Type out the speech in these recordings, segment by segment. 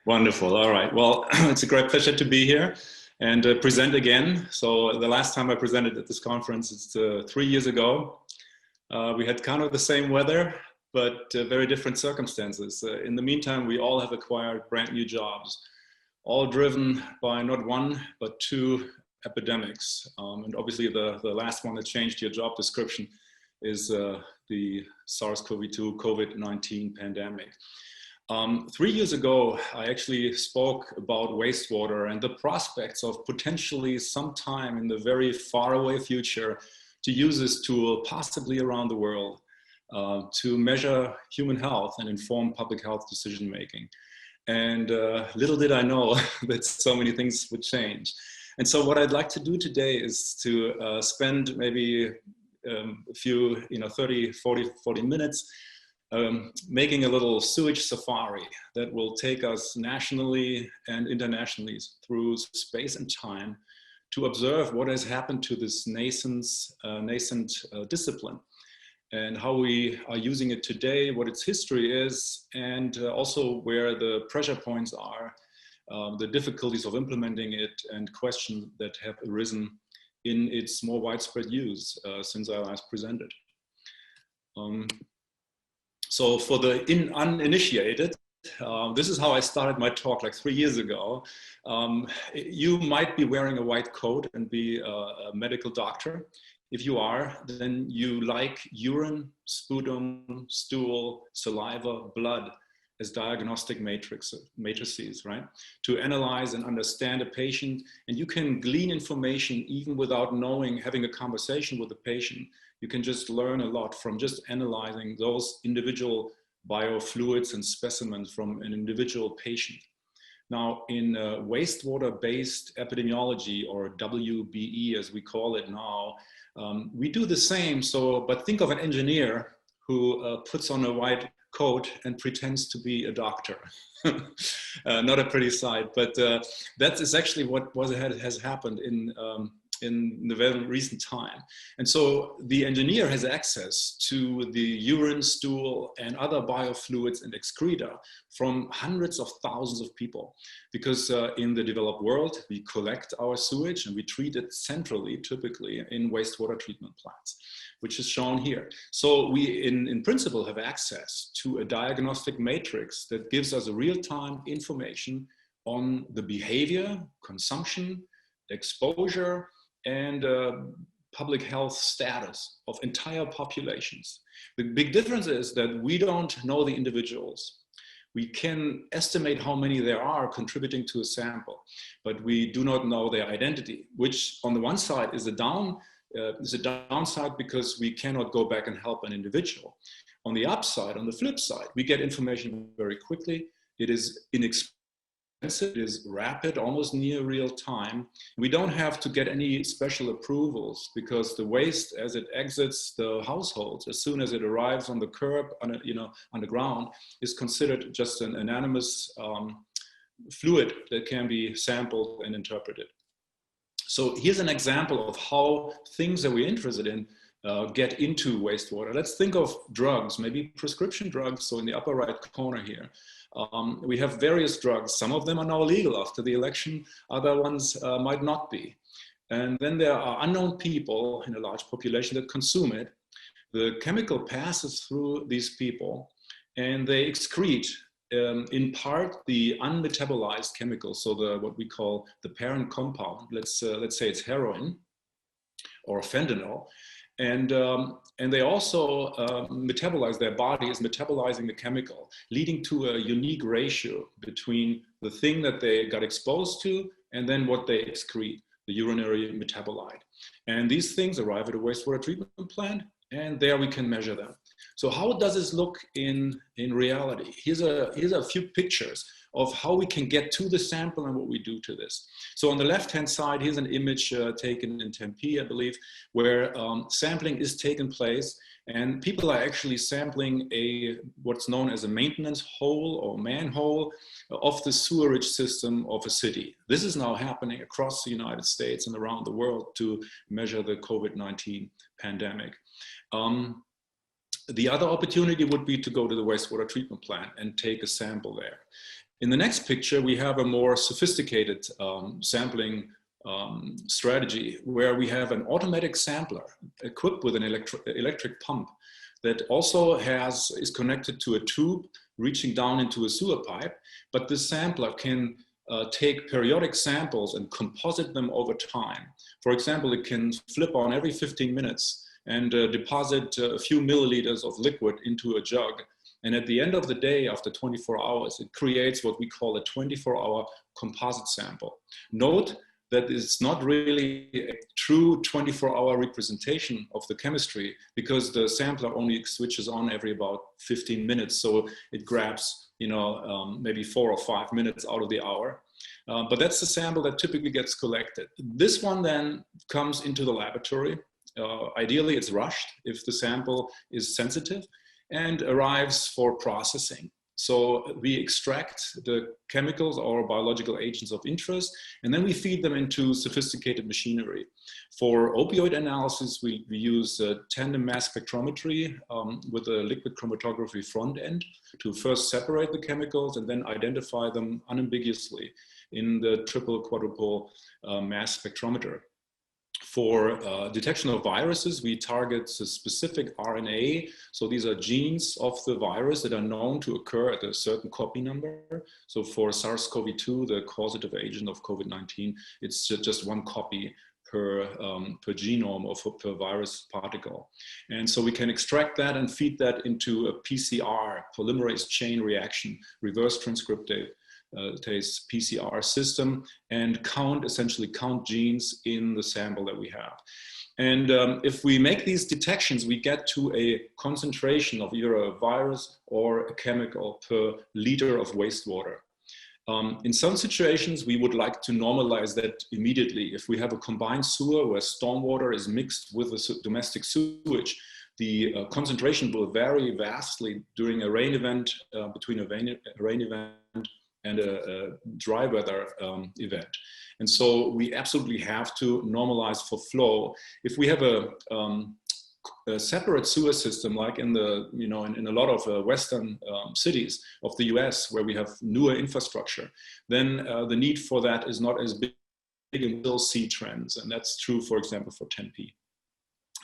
Wonderful. All right. Well, it's a great pleasure to be here and present again. So the last time I presented at this conference is 3 years ago. We had kind of the same weather, but very different circumstances. In the meantime, we all have acquired brand new jobs, all driven by not one, but two epidemics. And obviously the last one that changed your job description is the SARS-CoV-2 COVID-19 pandemic. 3 years ago, I actually spoke about wastewater and the prospects of potentially sometime in the very far away future to use this tool, possibly around the world, to measure human health and inform public health decision making. And little did I know that so many things would change. And so what I'd like to do today is to spend maybe a few, 30, 40 minutes making a little sewage safari that will take us nationally and internationally through space and time to observe what has happened to this nascent discipline and how we are using it today, what its history is, and also where the pressure points are, the difficulties of implementing it, and questions that have arisen in its more widespread use since I last presented. So for the uninitiated, this is how I started my talk like 3 years ago. You might be wearing a white coat and be a medical doctor. If you are, then you like urine, sputum, stool, saliva, blood as diagnostic matrices, right? To analyze and understand a patient, and you can glean information even without having a conversation with the patient. You can just learn a lot from just analyzing those individual biofluids and specimens from an individual patient. Now, in wastewater-based epidemiology, or WBE as we call it now, we do the same. But think of an engineer who puts on a white coat and pretends to be a doctor. Not a pretty sight, but that is actually what has happened in the very recent time. And so the engineer has access to the urine, stool, and other biofluids and excreta from hundreds of thousands of people. Because in the developed world, we collect our sewage and we treat it centrally, typically in wastewater treatment plants, which is shown here. So we, in principle, have access to a diagnostic matrix that gives us a real-time information on the behavior, consumption, exposure, and public health status of entire populations. The big difference is that we don't know the individuals. We can estimate how many there are contributing to a sample, but we do not know their identity, which on the one side is a downside because we cannot go back and help an individual. On the upside, on the flip side, we get information very quickly. It is inexpensive. It is rapid, almost near real time. We don't have to get any special approvals because the waste, as it exits the households, as soon as it arrives on the curb, on the ground, is considered just an anonymous fluid that can be sampled and interpreted. So here's an example of how things that we're interested in get into wastewater. Let's think of drugs, maybe prescription drugs. So in the upper right corner here, we have various drugs. Some of them are now legal after the election. Other ones might not be. And then there are unknown people in a large population that consume it. The chemical passes through these people and they excrete in part the unmetabolized chemicals. So what we call the parent compound, let's say it's heroin or fentanyl. And they also metabolize, their body is metabolizing the chemical, leading to a unique ratio between the thing that they got exposed to and then what they excrete, the urinary metabolite. And these things arrive at a wastewater treatment plant, and there we can measure them. So how does this look in reality? Here's a few pictures of how we can get to the sample and what we do to this. So on the left-hand side, here's an image taken in Tempe, I believe, where sampling is taking place, and people are actually sampling what's known as a maintenance hole or manhole of the sewerage system of a city. This is now happening across the United States and around the world to measure the COVID-19 pandemic. The other opportunity would be to go to the wastewater treatment plant and take a sample there. In the next picture, we have a more sophisticated sampling strategy where we have an automatic sampler equipped with an electric pump that also is connected to a tube reaching down into a sewer pipe, but the sampler can take periodic samples and composite them over time. For example, it can flip on every 15 minutes and deposit a few milliliters of liquid into a jug. And at the end of the day, after 24 hours, it creates what we call a 24-hour composite sample. Note that it's not really a true 24-hour representation of the chemistry because the sampler only switches on every about 15 minutes. So it grabs, maybe 4 or 5 minutes out of the hour. But that's the sample that typically gets collected. This one then comes into the laboratory. Ideally, it's rushed if the sample is sensitive and arrives for processing. So we extract the chemicals or biological agents of interest, and then we feed them into sophisticated machinery. For opioid analysis, we use tandem mass spectrometry with a liquid chromatography front end to first separate the chemicals and then identify them unambiguously in the triple quadruple mass spectrometer. For detection of viruses, we target a specific RNA. So these are genes of the virus that are known to occur at a certain copy number. So for SARS-CoV-2, the causative agent of COVID-19, it's just one copy per genome or per virus particle. And so we can extract that and feed that into a PCR, polymerase chain reaction, reverse transcriptase PCR system, and essentially count genes in the sample that we have. And if we make these detections, we get to a concentration of either a virus or a chemical per liter of wastewater. In some situations, we would like to normalize that immediately. If we have a combined sewer where stormwater is mixed with the domestic sewage, the concentration will vary vastly during a rain event, between a rain event and a dry weather event. And so we absolutely have to normalize for flow. If we have a separate sewer system, like in a lot of Western cities of the US where we have newer infrastructure, then the need for that is not as big, and we'll see trends. And that's true, for example, for Tempe.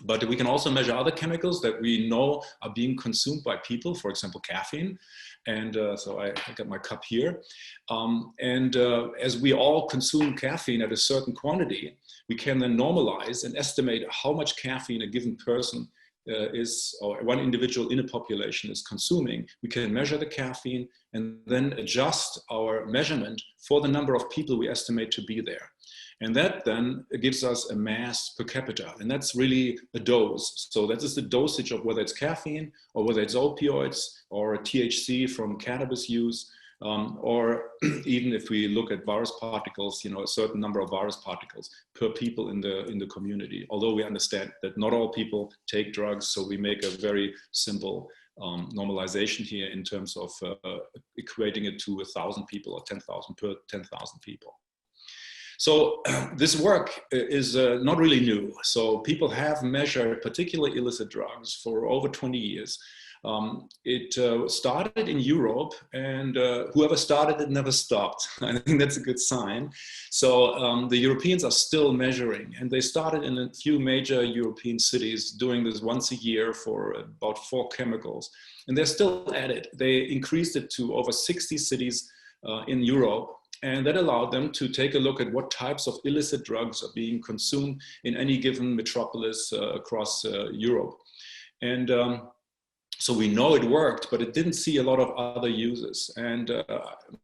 But we can also measure other chemicals that we know are being consumed by people, for example, caffeine. And so I got my cup here. As we all consume caffeine at a certain quantity, we can then normalize and estimate how much caffeine a given person or one individual in a population is consuming. We can measure the caffeine and then adjust our measurement for the number of people we estimate to be there. And that then gives us a mass per capita, and that's really a dose. So that is the dosage of whether it's caffeine or whether it's opioids or THC from cannabis use, or even if we look at virus particles, a certain number of virus particles per people in the community. Although we understand that not all people take drugs, so we make a very simple normalization here in terms of equating it to 1,000 people or 10,000 per 10,000 people. So this work is not really new. So people have measured particularly illicit drugs for over 20 years. It started in Europe, and whoever started it never stopped. I think that's a good sign. So the Europeans are still measuring, and they started in a few major European cities doing this once a year for about 4 chemicals. And they're still at it. They increased it to over 60 cities in Europe. And that allowed them to take a look at what types of illicit drugs are being consumed in any given metropolis across Europe. And so we know it worked, but it didn't see a lot of other uses. And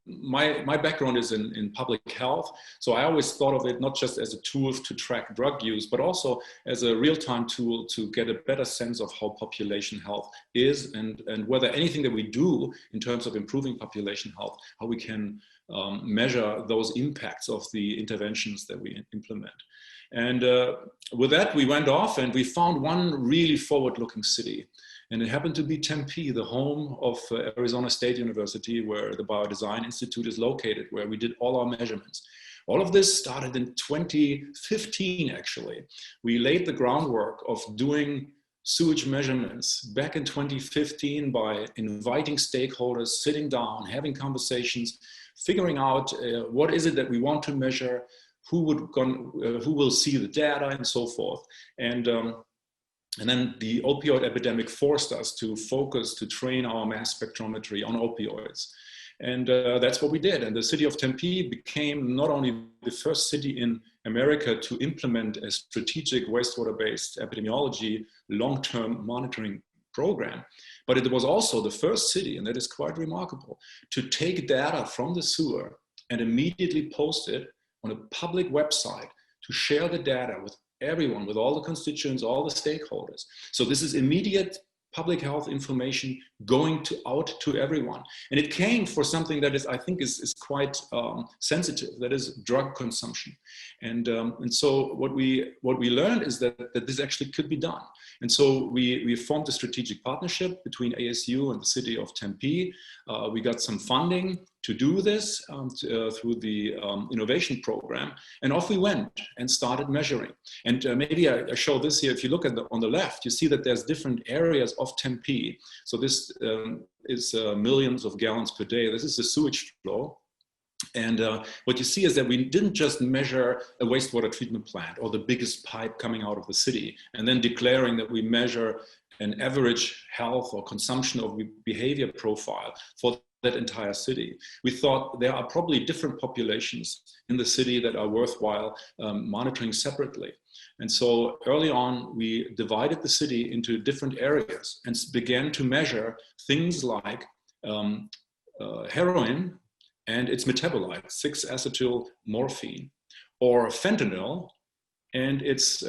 my background is in public health. So I always thought of it not just as a tool to track drug use, but also as a real-time tool to get a better sense of how population health is and whether anything that we do in terms of improving population health, how we can measure those impacts of the interventions that we implement. And with that, we went off and we found one really forward-looking city. And it happened to be Tempe, the home of Arizona State University, where the Biodesign Institute is located, where we did all our measurements. All of this started in 2015, actually. We laid the groundwork of doing sewage measurements back in 2015 by inviting stakeholders, sitting down, having conversations, figuring out what is it that we want to measure, who will see the data, and so forth. And then the opioid epidemic forced us to focus, to train our mass spectrometry on opioids. And that's what we did. And the city of Tempe became not only the first city in America to implement a strategic wastewater-based epidemiology long-term monitoring program, but it was also the first city, and that is quite remarkable, to take data from the sewer and immediately post it on a public website to share the data with everyone, with all the constituents, all the stakeholders. So this is immediate public health information going out to everyone. And it came for something that is, I think, is quite sensitive, that is drug consumption. And so what we learned is that this actually could be done. And so we formed a strategic partnership between ASU and the city of Tempe. We got some funding to do this through the innovation program, and off we went and started measuring. And maybe I show this here. If you look at on the left, you see that there's different areas of Tempe. So this is millions of gallons per day. This is the sewage flow. And what you see is that we didn't just measure a wastewater treatment plant or the biggest pipe coming out of the city and then declaring that we measure an average health or consumption of behavior profile for that entire city. We thought there are probably different populations in the city that are worthwhile monitoring separately. And so early on, we divided the city into different areas and began to measure things like heroin and its metabolite, 6-acetyl morphine, or fentanyl and its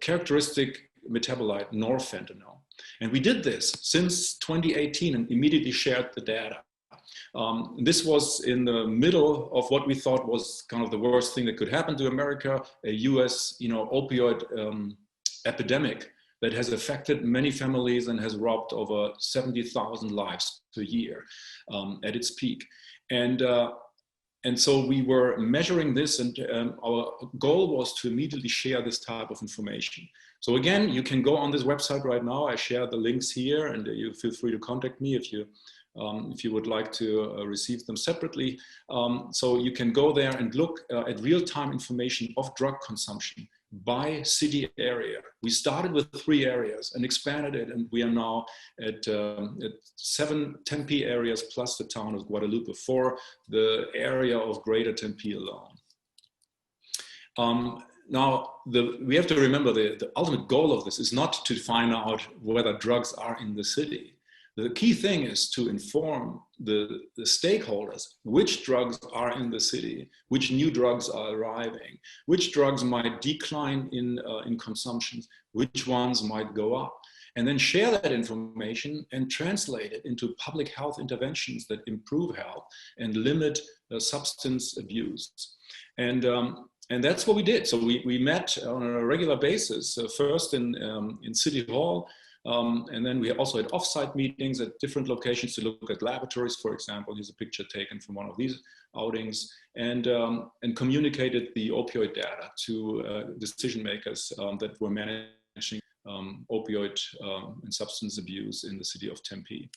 characteristic metabolite, norfentanyl. And we did this since 2018 and immediately shared the data. This was in the middle of what we thought was kind of the worst thing that could happen to America, a US, opioid epidemic that has affected many families and has robbed over 70,000 lives per year at its peak. And so we were measuring this, and our goal was to immediately share this type of information. So again, you can go on this website right now. I share the links here, and you feel free to contact me if you would like to receive them separately. So you can go there and look at real-time information of drug consumption by city area. We started with 3 areas and expanded it, and we are now at 7 Tempe areas plus the town of Guadalupe for the area of Greater Tempe alone. Now, we have to remember the ultimate goal of this is not to find out whether drugs are in the city. The key thing is to inform the stakeholders which drugs are in the city, which new drugs are arriving, which drugs might decline in consumption, which ones might go up, and then share that information and translate it into public health interventions that improve health and limit substance abuse. And that's what we did. So we met on a regular basis, first in City Hall, and then we also had offsite meetings at different locations to look at laboratories, for example. Here's a picture taken from one of these outings, and communicated the opioid data to decision makers that were managing opioid and substance abuse in the city of Tempe.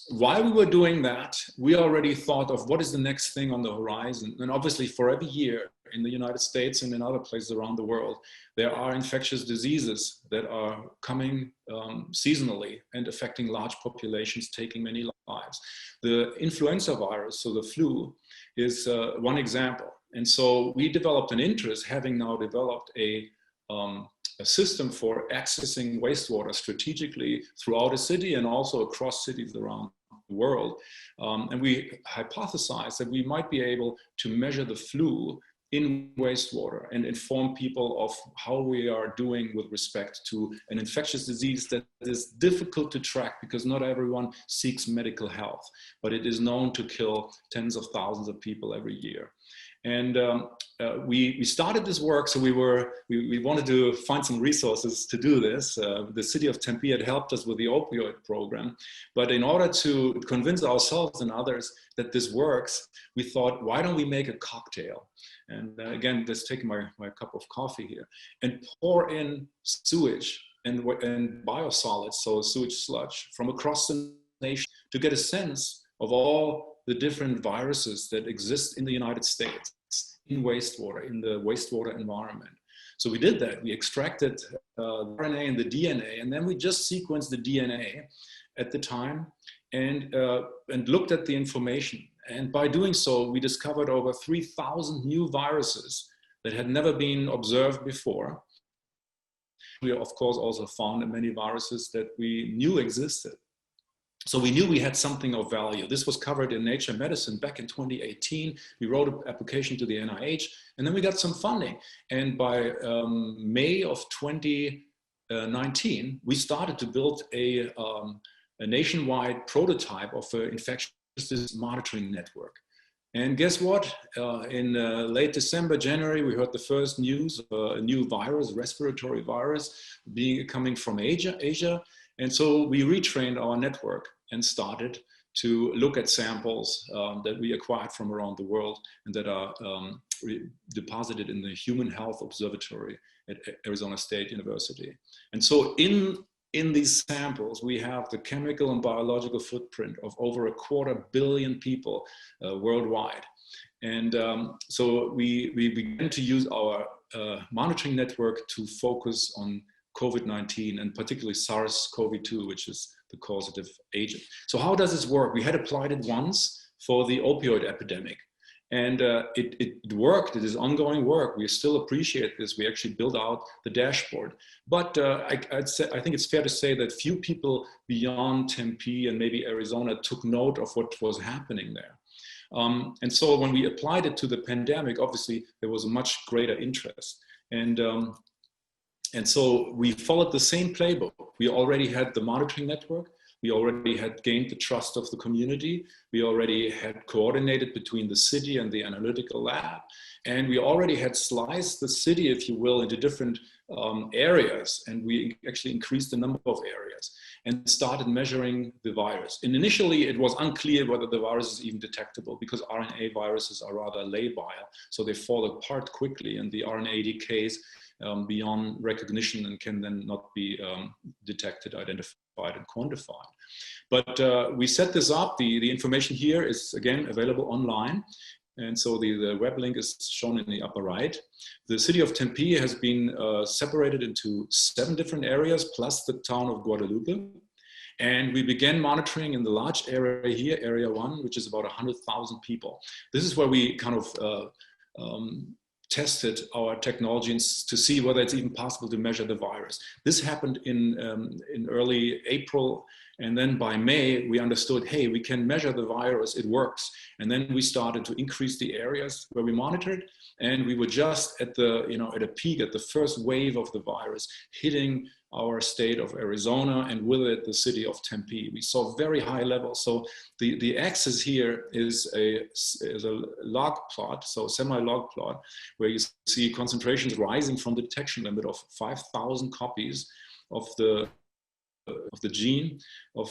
While we were doing that, we already thought of what is the next thing on the horizon. And obviously for every year in the United States and in other places around the world, there are infectious diseases that are coming seasonally and affecting large populations, taking many lives. The influenza virus, so the flu, is one example. And so we developed an interest, having now developed a system for accessing wastewater strategically throughout a city and also across cities around the world. And we hypothesized that we might be able to measure the flu in wastewater and inform people of how we are doing with respect to an infectious disease that is difficult to track because not everyone seeks medical health, but it is known to kill tens of thousands of people every year. And we started this work, so we wanted to find some resources to do this. The city of Tempe had helped us with the opioid program, but in order to convince ourselves and others that this works, we thought, why don't we make a cocktail? And again, let's take my cup of coffee here and pour in sewage and biosolids, so sewage sludge, from across the nation to get a sense of all the different viruses that exist in the United States, in wastewater, in the wastewater environment. So we did that. We extracted the RNA and the DNA, and then we just sequenced the DNA at the time and looked at the information. And by doing so, we discovered over 3,000 new viruses that had never been observed before. We, of course, also found many viruses that we knew existed. So we knew we had something of value. This was covered in Nature Medicine back in 2018. We wrote an application to the NIH, and then we got some funding. And by May of 2019, we started to build a nationwide prototype of an infectious disease monitoring network. And guess what? In late December, January, we heard the first news of a new virus, respiratory virus, coming from Asia. And so we retrained our network and started to look at samples that we acquired from around the world and that are deposited in the Human Health Observatory at Arizona State University. And so in these samples, we have the chemical and biological footprint of over 250 million people worldwide. And so we began to use our monitoring network to focus on COVID-19 and particularly SARS-CoV-2, which is the causative agent. So how does this work? We had applied it once for the opioid epidemic, and it worked. It is ongoing work. We still appreciate this. We actually built out the dashboard. But I think it's fair to say that few people beyond Tempe and maybe Arizona took note of what was happening there. And so when we applied it to the pandemic, obviously there was a much greater interest. And so we followed the same playbook. We already had the monitoring network. We already had gained the trust of the community. We already had coordinated between the city and the analytical lab. And we already had sliced the city, if you will, into different areas. And we actually increased the number of areas and started measuring the virus. And initially, it was unclear whether the virus is even detectable because RNA viruses are rather labile. So they fall apart quickly and the RNA decays beyond recognition and can then not be detected, identified, and quantified. But we set this up. The information here is, again, available online. And so the web link is shown in the upper right. The city of Tempe has been separated into 7 different areas, plus the town of Guadalupe. And we began monitoring in the large area here, area 1, which is about 100,000 people. This is where we kind of tested our technology to see whether it's even possible to measure the virus. This happened in early April. And then by May, we understood, hey, we can measure the virus, it works. And then we started to increase the areas where we monitored. And we were just at the, at a peak, at the first wave of the virus, hitting our state of Arizona and with it the city of Tempe. We saw very high levels. So the axis here is a log plot, so semi-log plot, where you see concentrations rising from the detection limit of 5,000 copies of the gene of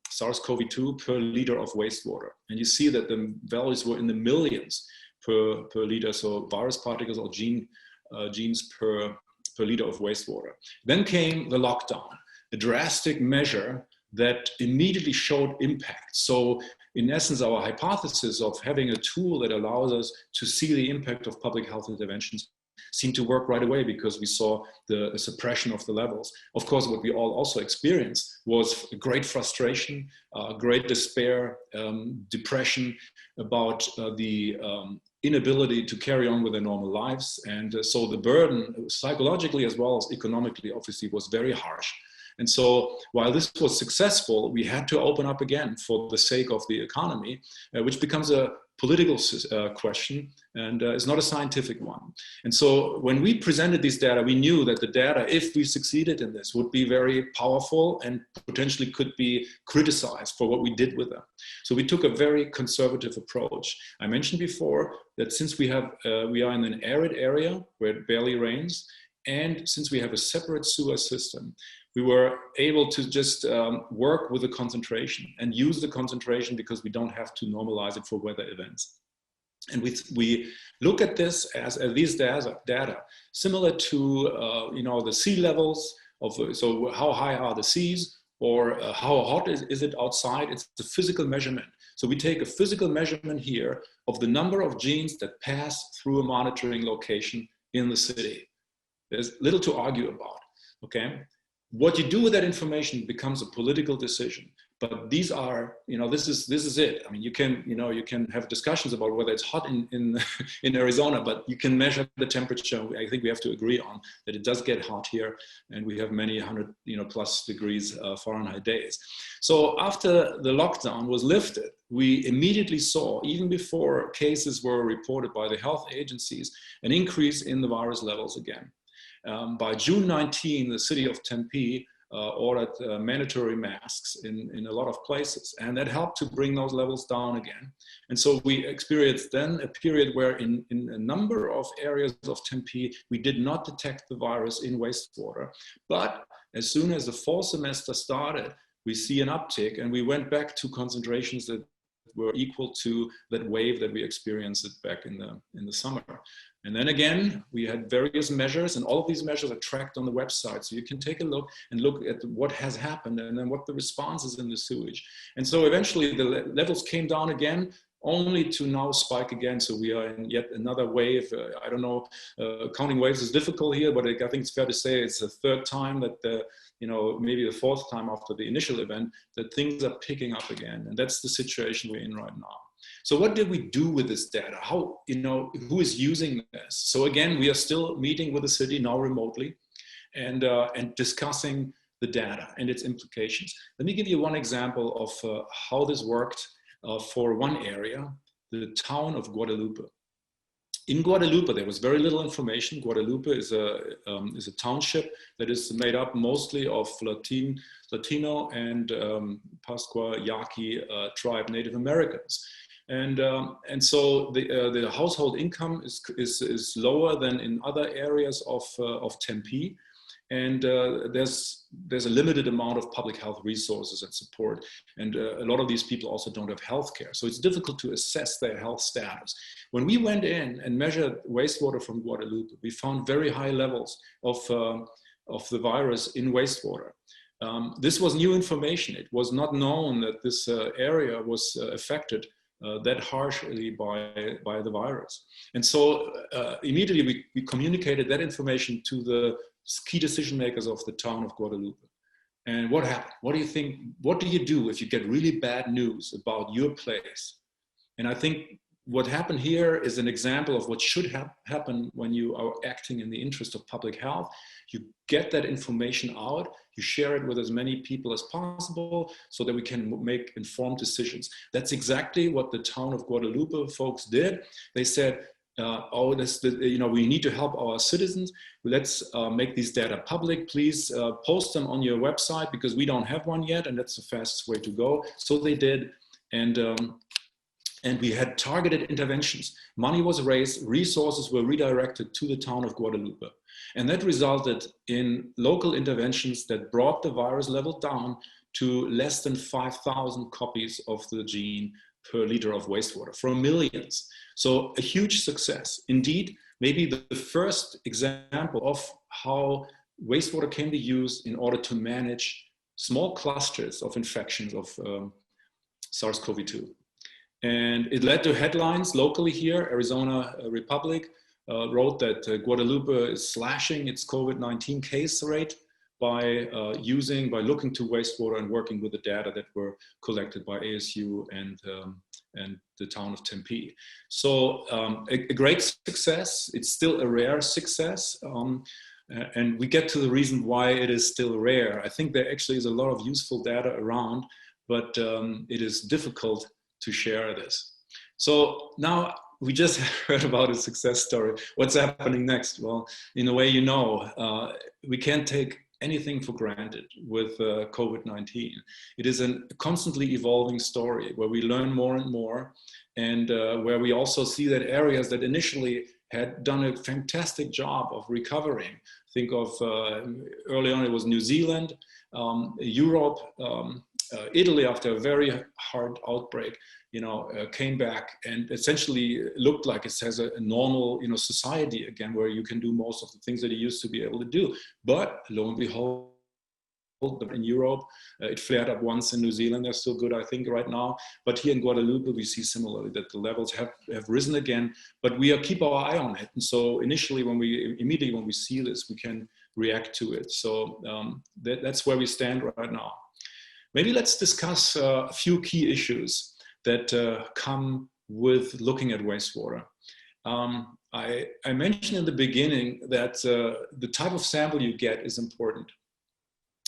SARS-CoV-2 per liter of wastewater. And you see that the values were in the millions per liter, so virus particles or genes per liter of wastewater. Then came the lockdown, a drastic measure that immediately showed impact. So in essence, our hypothesis of having a tool that allows us to see the impact of public health interventions seemed to work right away because we saw the suppression of the levels. Of course, what we all also experienced was great frustration, great despair, depression about the inability to carry on with their normal lives. And so the burden, psychologically as well as economically, obviously was very harsh. And so while this was successful, we had to open up again for the sake of the economy, which becomes a political question and is not a scientific one. And so when we presented these data, we knew that the data, if we succeeded in this, would be very powerful and potentially could be criticized for what we did with them. So we took a very conservative approach. I mentioned before that since we are in an arid area where it barely rains, and since we have a separate sewer system, we were able to just work with the concentration and use the concentration because we don't have to normalize it for weather events. And we look at this as these data similar to the sea levels so how high are the seas, or how hot is it outside? It's a physical measurement. So we take a physical measurement here of the number of genes that pass through a monitoring location in the city. There's little to argue about, okay? What you do with that information becomes a political decision. But these are, this is it. I mean, you can have discussions about whether it's hot in Arizona, but you can measure the temperature. I think we have to agree on that it does get hot here, and we have many 100 plus degrees Fahrenheit days. So after the lockdown was lifted, we immediately saw, even before cases were reported by the health agencies, an increase in the virus levels again. By June 19, the city of Tempe ordered mandatory masks in a lot of places, and that helped to bring those levels down again. And so we experienced then a period where in a number of areas of Tempe, we did not detect the virus in wastewater. But as soon as the fall semester started, we see an uptick, and we went back to concentrations that were equal to that wave that we experienced back in the summer. And then again, we had various measures, and all of these measures are tracked on the website. So you can take a look at what has happened and then what the response is in the sewage. And so eventually the levels came down again, only to now spike again. So we are in yet another wave. I don't know, counting waves is difficult here, but I think it's fair to say it's the third time that, maybe the fourth time after the initial event, that things are picking up again. And that's the situation we're in right now. So what did we do with this data? How, who is using this? So again, we are still meeting with the city now remotely and discussing the data and its implications. Let me give you one example of how this worked for one area, the town of Guadalupe. In Guadalupe, there was very little information. Guadalupe is a township that is made up mostly of Latino and Pascua Yaqui tribe Native Americans. And so the household income is lower than in other areas of Tempe, and there's a limited amount of public health resources and support, and a lot of these people also don't have health care, so it's difficult to assess their health status. When we went in and measured wastewater from Guadalupe, we found very high levels of the virus in wastewater. This was new information. It was not known that this area was affected that harshly by the virus. And so immediately we communicated that information to the key decision makers of the town of Guadalupe. And what happened? What do you think? What do you do if you get really bad news about your place? And I think what happened here is an example of what should happen when you are acting in the interest of public health. You get that information out, you share it with as many people as possible so that we can make informed decisions. That's exactly what the town of Guadalupe folks did. They said, we need to help our citizens. Let's make these data public. Please post them on your website because we don't have one yet, and that's the fastest way to go. So they did, and we had targeted interventions. Money was raised, resources were redirected to the town of Guadalupe. And that resulted in local interventions that brought the virus level down to less than 5,000 copies of the gene per liter of wastewater from millions. So a huge success. Indeed, maybe the first example of how wastewater can be used in order to manage small clusters of infections of SARS-CoV-2. And it led to headlines locally here. Arizona Republic wrote that Guadalupe is slashing its COVID-19 case rate by looking to wastewater and working with the data that were collected by ASU and the town of Tempe. So a great success. It's still a rare success. And we get to the reason why it is still rare. I think there actually is a lot of useful data around, but it is difficult to share this. So now we just heard about a success story. What's happening next? Well, in a way, we can't take anything for granted with COVID-19. It is a constantly evolving story where we learn more and more, and where we also see that areas that initially had done a fantastic job of recovering. Think of early on it was New Zealand, Europe, Italy after a very hard outbreak, came back and essentially looked like it has a normal, society again, where you can do most of the things that you used to be able to do. But lo and behold, in Europe. It flared up once in New Zealand. They're still good, I think, right now. But here in Guadeloupe, we see similarly that the levels have risen again. But we keep our eye on it. And so immediately when we see this, we can react to it. So that's where we stand right now. Maybe let's discuss a few key issues that come with looking at wastewater. I mentioned in the beginning that the type of sample you get is important.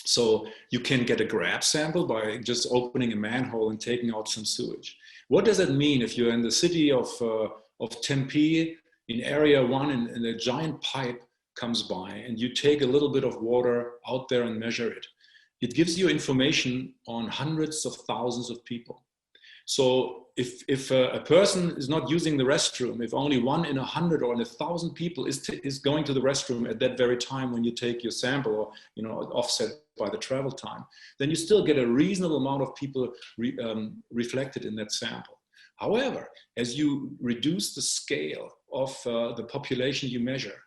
So you can get a grab sample by just opening a manhole and taking out some sewage. What does that mean if you're in the city of Tempe, in area 1, and a giant pipe comes by and you take a little bit of water out there and measure it? It gives you information on hundreds of thousands of people. So if a person is not using the restroom, if only 1 in 100 or in 1,000 people is going to the restroom at that very time when you take your sample, or offset by the travel time, then you still get a reasonable amount of people reflected in that sample. However, as you reduce the scale of the population you measure,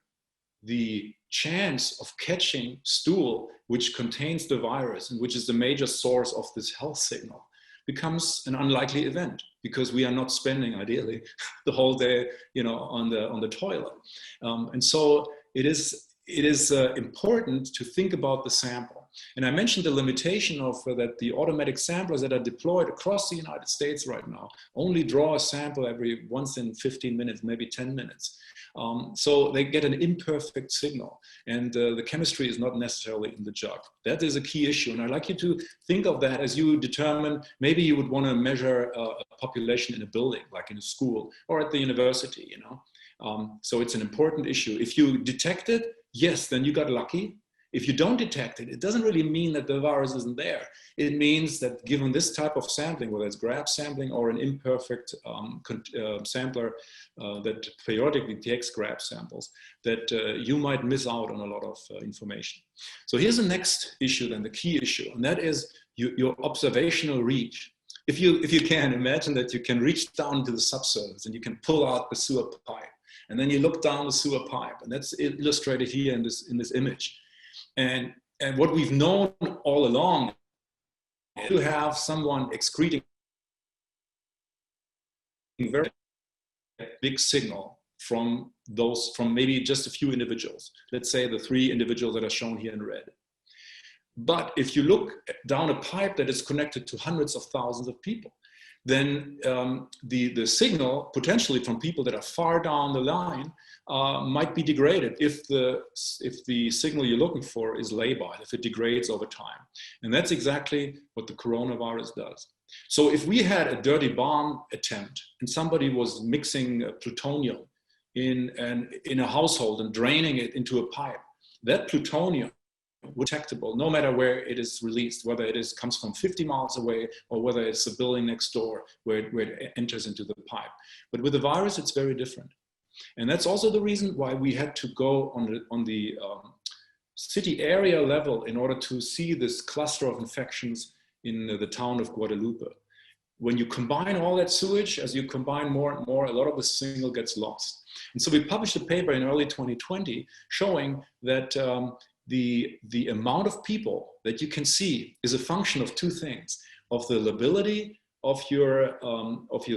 the chance of catching stool which contains the virus and which is the major source of this health signal becomes an unlikely event, because we are not spending, ideally, the whole day, on the toilet. And so it is important to think about the sample. And I mentioned the limitation of that the automatic samplers that are deployed across the United States right now only draw a sample every once in 15 minutes, maybe 10 minutes. So they get an imperfect signal, and the chemistry is not necessarily in the jug. That is a key issue, and I'd like you to think of that as you determine, maybe you would want to measure a population in a building, like in a school or at the university, So it's an important issue. If you detect it, yes, then you got lucky. If you don't detect it, it doesn't really mean that the virus isn't there. It means that given this type of sampling, whether it's grab sampling or an imperfect sampler that periodically takes grab samples, that you might miss out on a lot of information. So here's the next issue then, the key issue, and that is your observational reach. If you can imagine that you can reach down to the subsurface and you can pull out the sewer pipe, and then you look down the sewer pipe, and that's illustrated here in this image. And what we've known all along, you have someone excreting a very big signal from maybe just a few individuals. Let's say the 3 individuals that are shown here in red. But if you look down a pipe that is connected to hundreds of thousands of people, then the signal potentially from people that are far down the line might be degraded if the signal you're looking for is labile, if it degrades over time. And that's exactly what the coronavirus does. So if we had a dirty bomb attempt and somebody was mixing plutonium in a household and draining it into a pipe, that plutonium detectable no matter where it is released, whether it comes from 50 miles away or whether it's a building next door where it enters into the pipe. But with the virus, it's very different. And that's also the reason why we had to go on the city area level in order to see this cluster of infections in the town of Guadeloupe. When you combine all that sewage, as you combine more and more, a lot of the signal gets lost. And so we published a paper in early 2020 showing that the amount of people that you can see is a function of 2 things: of the lability of your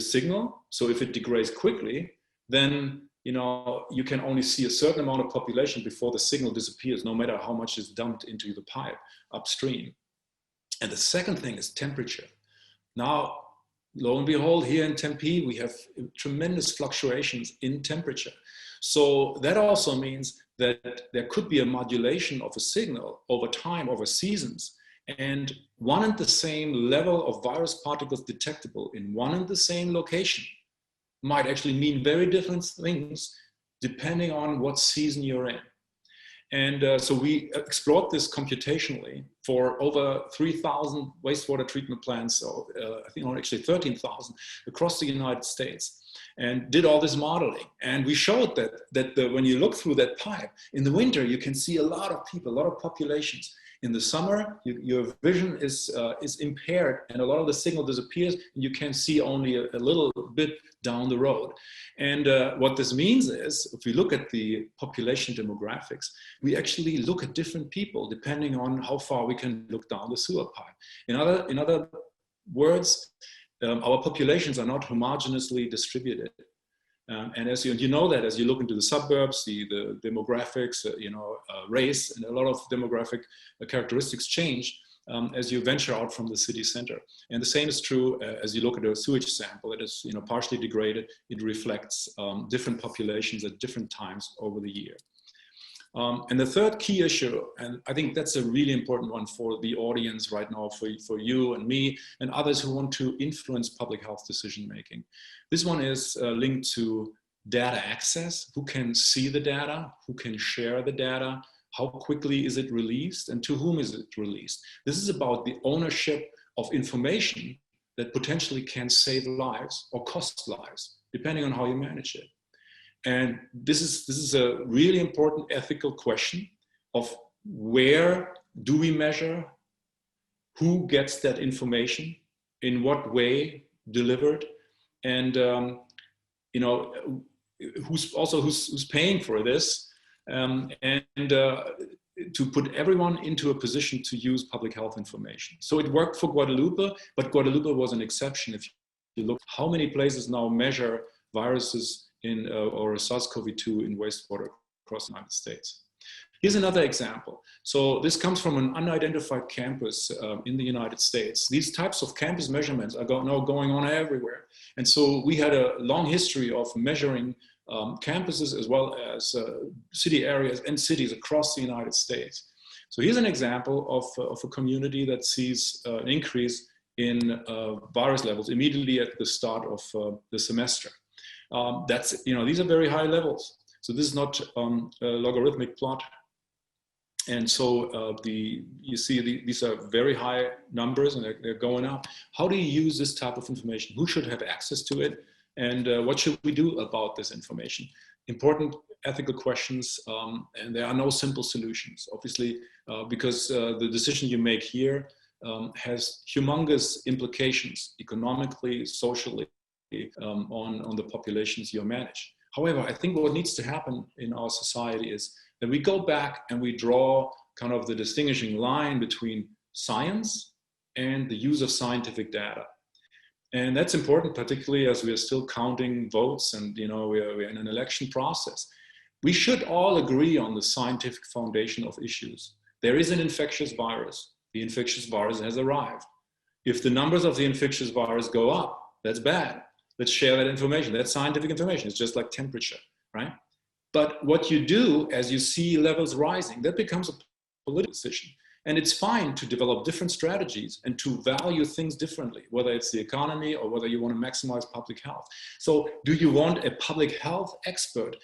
signal. So if it degrades quickly, then you can only see a certain amount of population before the signal disappears, no matter how much is dumped into the pipe upstream. And the second thing is temperature. Now, lo and behold, here in Tempe, we have tremendous fluctuations in temperature. So that also means that there could be a modulation of a signal over time, over seasons, and one and the same level of virus particles detectable in one and the same location might actually mean very different things depending on what season you're in. And so we explored this computationally for over 3,000 wastewater treatment plants, so I think actually 13,000 across the United States, and did all this modeling. And we showed that when you look through that pipe, in the winter, you can see a lot of people, a lot of populations. In the summer, your vision is impaired, and a lot of the signal disappears, and you can see only a little bit down the road. And what this means is, if we look at the population demographics, we actually look at different people depending on how far we can look down the sewer pipe. In other words, our populations are not homogeneously distributed. And you know that as you look into the suburbs, the demographics, race, and a lot of demographic characteristics change as you venture out from the city center. And the same is true as you look at a sewage sample. It is partially degraded. It reflects different populations at different times over the year. And the third key issue, and I think that's a really important one for the audience right now, for you and me and others who want to influence public health decision making. This one is linked to data access. Who can see the data? Who can share the data? How quickly is it released? And to whom is it released? This is about the ownership of information that potentially can save lives or cost lives, depending on how you manage it. And this is a really important ethical question of where do we measure, who gets that information, in what way delivered, and who's paying for this, to put everyone into a position to use public health information. So it worked for Guadeloupe, but Guadeloupe was an exception. If you look how many places now measure viruses or SARS-CoV-2 in wastewater across the United States. Here's another example. So this comes from an unidentified campus in the United States. These types of campus measurements are now going on everywhere. And so we had a long history of measuring campuses as well as city areas and cities across the United States. So here's an example of a community that sees an increase in virus levels immediately at the start of the semester. These are very high levels. So this is not a logarithmic plot. And so you see these are very high numbers, and they're going up. How do you use this type of information? Who should have access to it? And what should we do about this information? Important ethical questions, and there are no simple solutions, obviously, because the decision you make here has humongous implications economically, socially, on the populations you manage. However, I think what needs to happen in our society is that we go back and we draw kind of the distinguishing line between science and the use of scientific data. And that's important, particularly as we are still counting votes and we're in an election process. We should all agree on the scientific foundation of issues. There is an infectious virus. The infectious virus has arrived. If the numbers of the infectious virus go up, that's bad. Let's share that information. That's scientific information. It's just like temperature, right? But what you do as you see levels rising, that becomes a political decision. And it's fine to develop different strategies and to value things differently, whether it's the economy or whether you want to maximize public health. So do you want a public health expert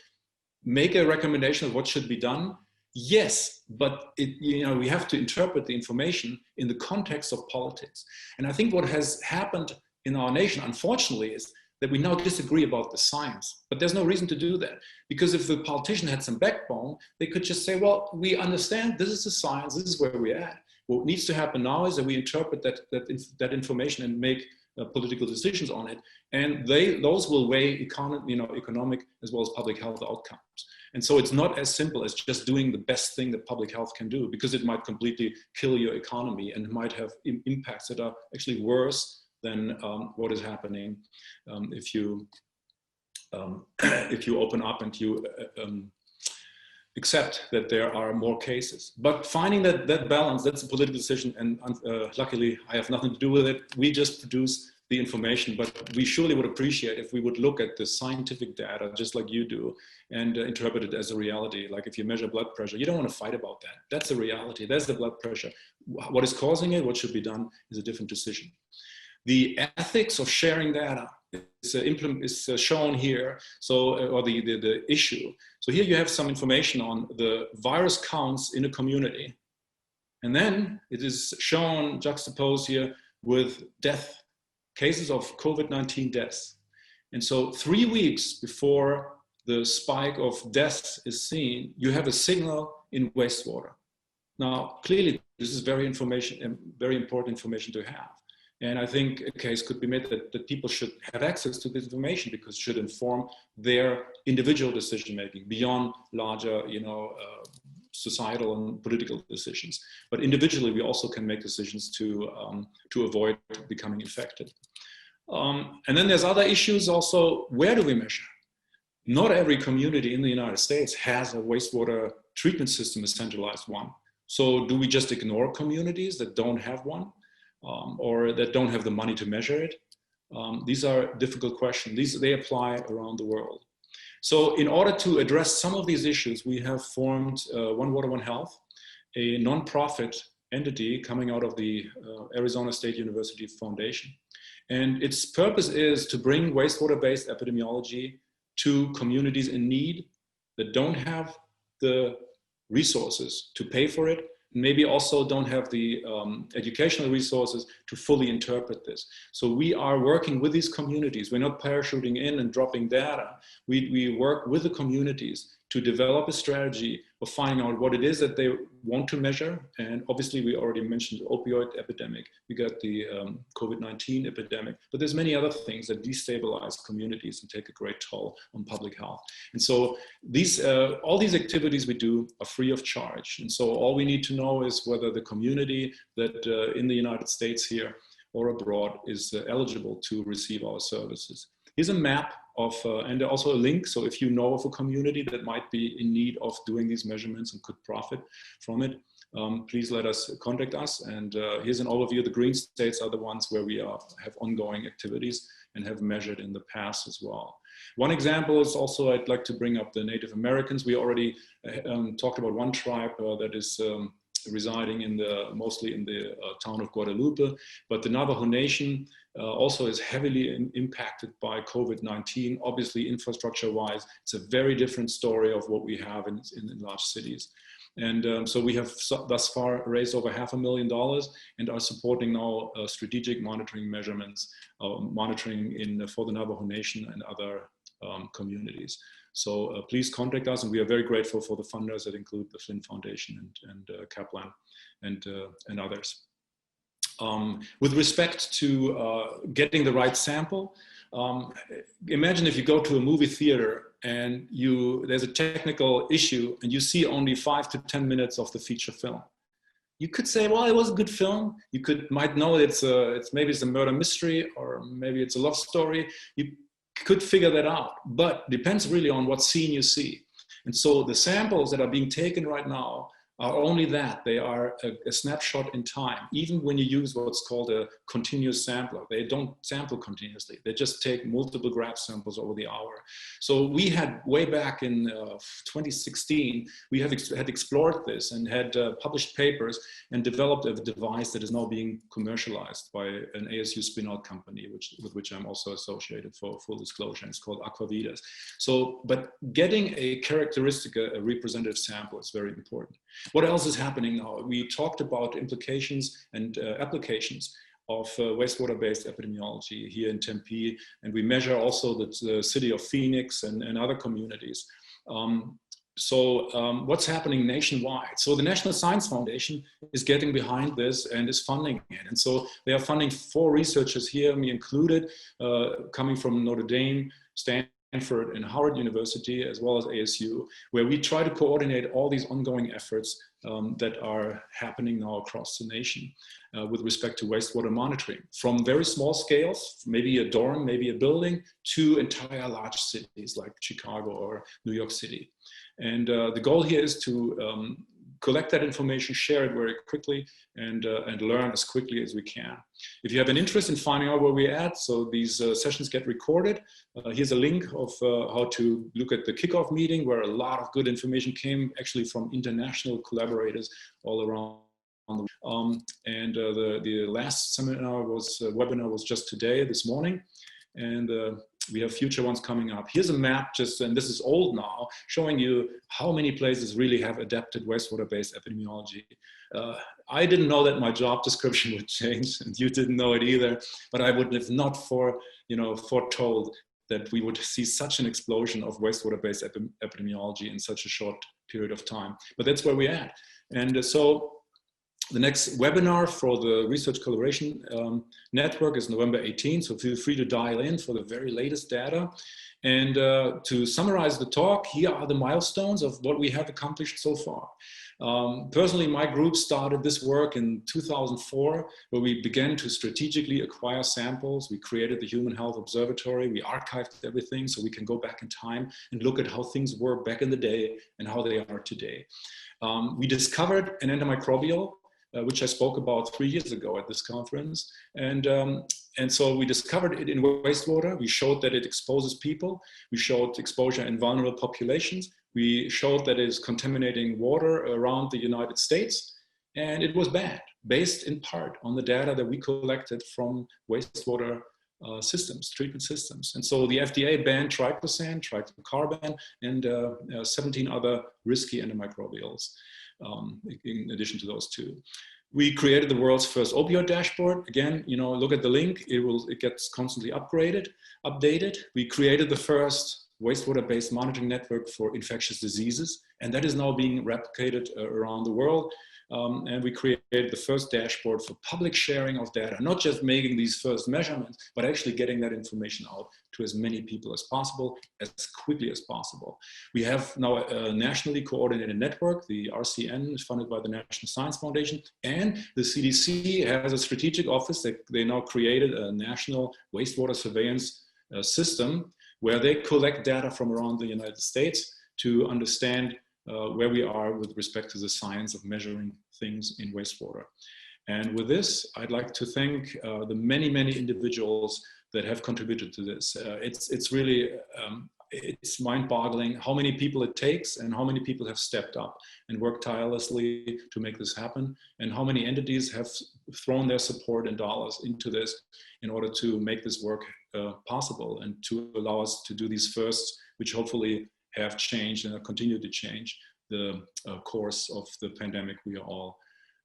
make a recommendation of what should be done? Yes, but we have to interpret the information in the context of politics. And I think what has happened in our nation, unfortunately, is that we now disagree about the science. But there's no reason to do that. Because if the politician had some backbone, they could just say, well, we understand this is the science, this is where we're at. What needs to happen now is that we interpret that information and make political decisions on it. And those will weigh economic as well as public health outcomes. And so it's not as simple as just doing the best thing that public health can do, because it might completely kill your economy and might have impacts that are actually worse than what is happening if you open up and you accept that there are more cases. But finding that balance, that's a political decision, and luckily I have nothing to do with it. We just produce the information, but we surely would appreciate if we would look at the scientific data just like you do and interpret it as a reality. Like if you measure blood pressure, you don't want to fight about that. That's a reality. There's the blood pressure. What is causing it, what should be done is a different decision. The ethics of sharing data is shown here, or the issue. So here you have some information on the virus counts in a community. And then it is shown, juxtaposed here with death, cases of COVID-19 deaths. And so 3 weeks before the spike of deaths is seen, you have a signal in wastewater. Now, clearly This is very important information to have. And I think a case could be made that people should have access to this information because it should inform their individual decision-making beyond larger, societal and political decisions. But individually, we also can make decisions to avoid becoming infected. And then there's other issues also. Where do we measure? Not every community in the United States has a wastewater treatment system, a centralized one. So do we just ignore communities that don't have one or that don't have the money to measure it? These are difficult questions. They apply around the world. So in order to address some of these issues, we have formed One Water, One Health, a nonprofit entity coming out of the Arizona State University Foundation. And its purpose is to bring wastewater-based epidemiology to communities in need that don't have the resources to pay for it, maybe also don't have the educational resources to fully interpret this. So we are working with these communities. We're not parachuting in and dropping data. We work with the communities to develop a strategy of finding out what it is that they want to measure. And obviously we already mentioned the opioid epidemic. We got the COVID-19 epidemic, but there's many other things that destabilize communities and take a great toll on public health. And so all these activities we do are free of charge. And so all we need to know is whether the community that in the United States here or abroad is eligible to receive our services. Here's a map of, and also a link. So if you know of a community that might be in need of doing these measurements and could profit from it, please contact us. And here's an overview. The green states are the ones where we have ongoing activities and have measured in the past as well. One example is also, I'd like to bring up the Native Americans. We already talked about one tribe that is residing mostly in the town of Guadalupe, but the Navajo Nation also is heavily impacted by COVID-19. Obviously, infrastructure-wise, it's a very different story of what we have in large cities. And so we have thus far raised over $500,000 and are supporting now strategic monitoring measurements, monitoring for the Navajo Nation and other communities. So please contact us, and we are very grateful for the funders that include the Flynn Foundation and Kaplan and others. With respect to getting the right sample, imagine if you go to a movie theater and there's a technical issue and you see only 5 to 10 minutes of the feature film. You could say, well, it was a good film. You might know maybe it's a murder mystery or maybe it's a love story. You could figure that out, but depends really on what scene you see. And so the samples that are being taken right now are only that. They are a snapshot in time. Even when you use what's called a continuous sampler, they don't sample continuously. They just take multiple graph samples over the hour. So we had, way back in 2016, we had explored this and had published papers and developed a device that is now being commercialized by an ASU spin-out company, with which I'm also associated for full disclosure. It's called Aquavitas. So, but getting a characteristic, a representative sample is very important. What else is happening now? We talked about implications and applications of wastewater-based epidemiology here in Tempe, and we measure also the city of Phoenix and other communities. What's happening nationwide? So the National Science Foundation is getting behind this and is funding it. And so they are funding 4 researchers here, me included, coming from Notre Dame, Stanford, and Howard University, as well as ASU, where we try to coordinate all these ongoing efforts that are happening now across the nation with respect to wastewater monitoring, from very small scales, maybe a dorm, maybe a building, to entire large cities like Chicago or New York City. And the goal here is to collect that information, share it very quickly, and learn as quickly as we can. If you have an interest in finding out where we're at, so these sessions get recorded. Here's a link of how to look at the kickoff meeting, where a lot of good information came actually from international collaborators all around. The last webinar was just today, this morning, and we have future ones coming up. Here's a map, and this is old now, showing you how many places really have adapted wastewater-based epidemiology. I didn't know that my job description would change, and you didn't know it either, but I would have not foretold that we would see such an explosion of wastewater-based epidemiology in such a short period of time. But that's where we're at. And so The next webinar for the Research Collaboration Network is November 18th, so feel free to dial in for the very latest data. And to summarize the talk, here are the milestones of what we have accomplished so far. Personally, my group started this work in 2004, where we began to strategically acquire samples. We created the Human Health Observatory. We archived everything so we can go back in time and look at how things were back in the day and how they are today. We discovered an antimicrobial, which I spoke about 3 years ago at this conference. And so we discovered it in wastewater. We showed that it exposes people. We showed exposure in vulnerable populations. We showed that it is contaminating water around the United States. And it was bad, based in part on the data that we collected from wastewater systems, treatment systems. And so the FDA banned triclosan, triclocarban, and 17 other risky antimicrobials, in addition to those two. We created the world's first opioid dashboard. Again, look at the link. It gets constantly updated. We created the first wastewater-based monitoring network for infectious diseases, and that is now being replicated around the world. And we created the first dashboard for public sharing of data, not just making these first measurements, but actually getting that information out to as many people as possible, as quickly as possible. We have now a nationally coordinated network. The RCN is funded by the National Science Foundation, and the CDC has a strategic office that they now created a national wastewater surveillance system where they collect data from around the United States to understand where we are with respect to the science of measuring things in wastewater. And with this, I'd like to thank the many, many individuals that have contributed to this. It's really, it's mind-boggling how many people it takes and how many people have stepped up and worked tirelessly to make this happen, and how many entities have thrown their support and dollars into this in order to make this work possible and to allow us to do these firsts, which hopefully have changed and continue to change the course of the pandemic we are all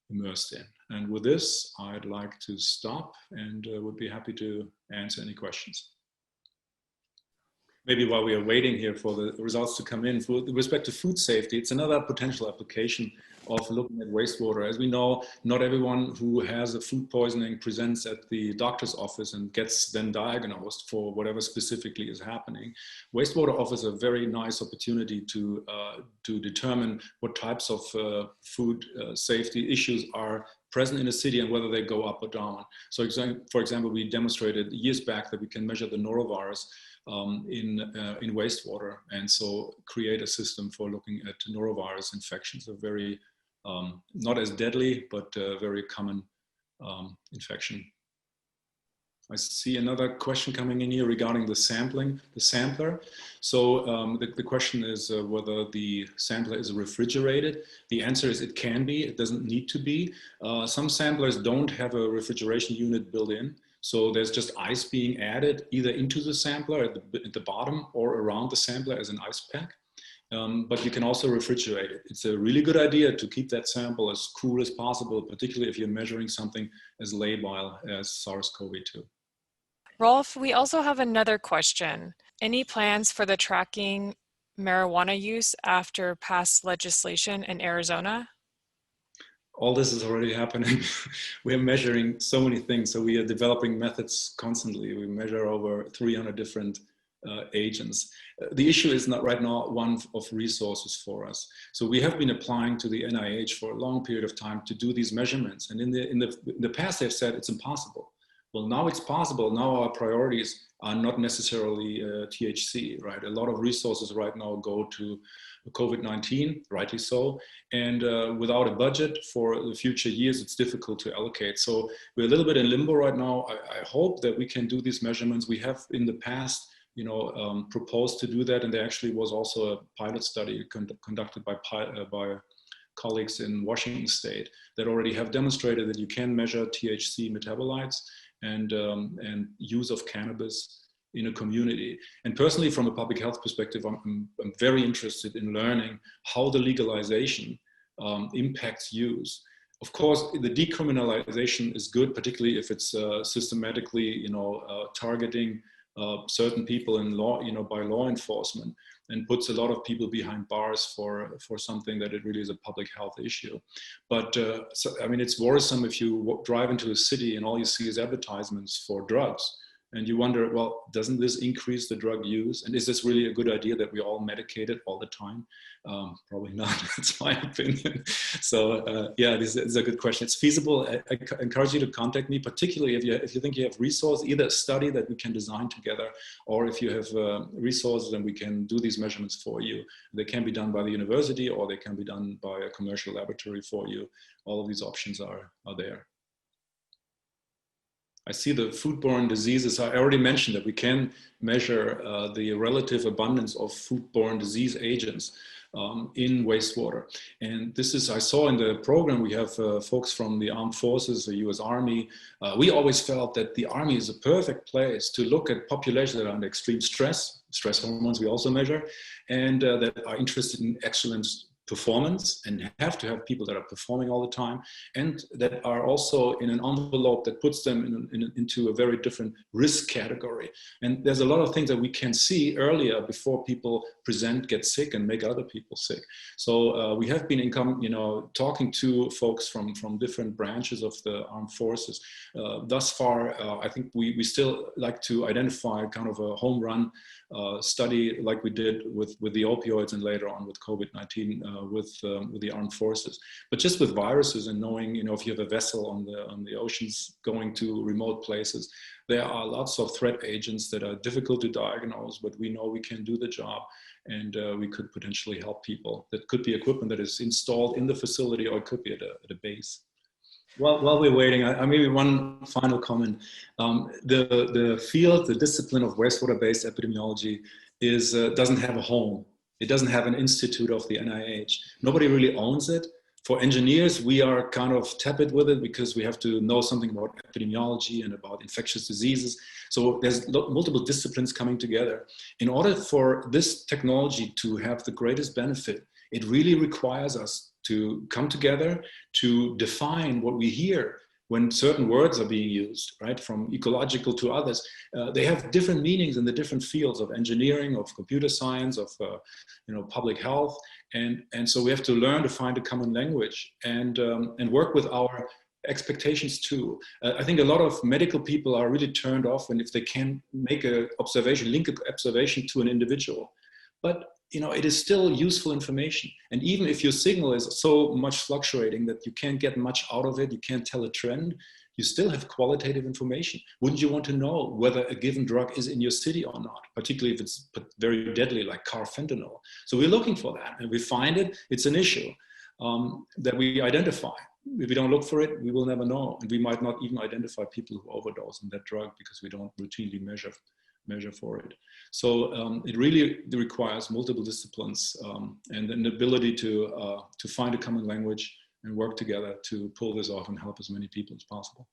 immersed in. And with this, I'd like to stop and would be happy to answer any questions. Maybe while we are waiting here for the results to come in, with respect to food safety, it's another potential application of looking at wastewater. As we know, not everyone who has a food poisoning presents at the doctor's office and gets then diagnosed for whatever specifically is happening. Wastewater offers a very nice opportunity to determine what types of food safety issues are present in a city and whether they go up or down. So for example, we demonstrated years back that we can measure the norovirus in wastewater, and so create a system for looking at norovirus infections, a very not as deadly but very common infection. I see another question coming in here regarding the sampling, the sampler. So the question is whether the sampler is refrigerated. The answer is it can be, it doesn't need to be. Some samplers don't have a refrigeration unit built in. So there's just ice being added either into the sampler at the bottom or around the sampler as an ice pack. But you can also refrigerate it. It's a really good idea to keep that sample as cool as possible, particularly if you're measuring something as labile as SARS-CoV-2. Rolf, we also have another question. Any plans for the tracking marijuana use after past legislation in Arizona? All this is already happening. We are measuring so many things. So we are developing methods constantly. We measure over 300 different agents. The issue is not right now one of resources for us. So we have been applying to the NIH for a long period of time to do these measurements. And in the past, they've said it's impossible. Well, now it's possible. Now our priorities are not necessarily THC, right? A lot of resources right now go to COVID-19, rightly so. And without a budget for the future years, it's difficult to allocate. So we're a little bit in limbo right now. I hope that we can do these measurements. We have in the past, proposed to do that. And there actually was also a pilot study conducted by colleagues in Washington State that already have demonstrated that you can measure THC metabolites and use of cannabis in a community. And personally, from a public health perspective, I'm very interested in learning how the legalization impacts use. Of course, the decriminalization is good, particularly if it's systematically, targeting certain people in law, by law enforcement. and puts a lot of people behind bars for something that it really is a public health issue. But so, I mean, it's worrisome if you drive into a city and all you see is advertisements for drugs. And you wonder, well, doesn't this increase the drug use? And is this really a good idea that we all medicate it all the time? Probably not, that's my opinion. So yeah, this is a good question. It's feasible. I encourage you to contact me, particularly if you think you have resources, either a study that we can design together, or if you have resources and we can do these measurements for you. They can be done by the university, or they can be done by a commercial laboratory for you. All of these options are there. I see the foodborne diseases. I already mentioned that we can measure the relative abundance of foodborne disease agents in wastewater. And this is, I saw in the program, we have folks from the armed forces, the US Army. We always felt that the Army is a perfect place to look at populations that are under extreme stress hormones we also measure, and that are interested in excellent performance and have to have people that are performing all the time, and that are also in an envelope that puts them into a very different risk category. And there's a lot of things that we can see earlier before people present, get sick, and make other people sick. So we have been talking to folks from different branches of the armed forces. Thus far, I think we still like to identify kind of a home run study like we did with the opioids and later on with COVID-19 with the armed forces. But just with viruses and knowing, if you have a vessel on the oceans going to remote places, there are lots of threat agents that are difficult to diagnose, but we know we can do the job, and we could potentially help people. That could be equipment that is installed in the facility, or it could be at a base. Well, while we're waiting, I maybe one final comment. The field, the discipline of wastewater-based epidemiology doesn't have a home. It doesn't have an institute of the NIH. Nobody really owns it. For engineers, we are kind of tepid with it because we have to know something about epidemiology and about infectious diseases. So there's multiple disciplines coming together. In order for this technology to have the greatest benefit, it really requires us to come together to define what we hear when certain words are being used, right? From ecological to others. They have different meanings in the different fields of engineering, of computer science, of public health. And so we have to learn to find a common language and work with our expectations too. I think a lot of medical people are really turned off when if they can make an observation, link an observation to an individual. But it is still useful information. And even if your signal is so much fluctuating that you can't get much out of it, you can't tell a trend, you still have qualitative information. Wouldn't you want to know whether a given drug is in your city or not, particularly if it's very deadly like carfentanil? So we're looking for that, and we find it, it's an issue that we identify. If we don't look for it, we will never know. And we might not even identify people who overdose on that drug because we don't routinely measure for it. So it really requires multiple disciplines and an ability to find a common language and work together to pull this off and help as many people as possible.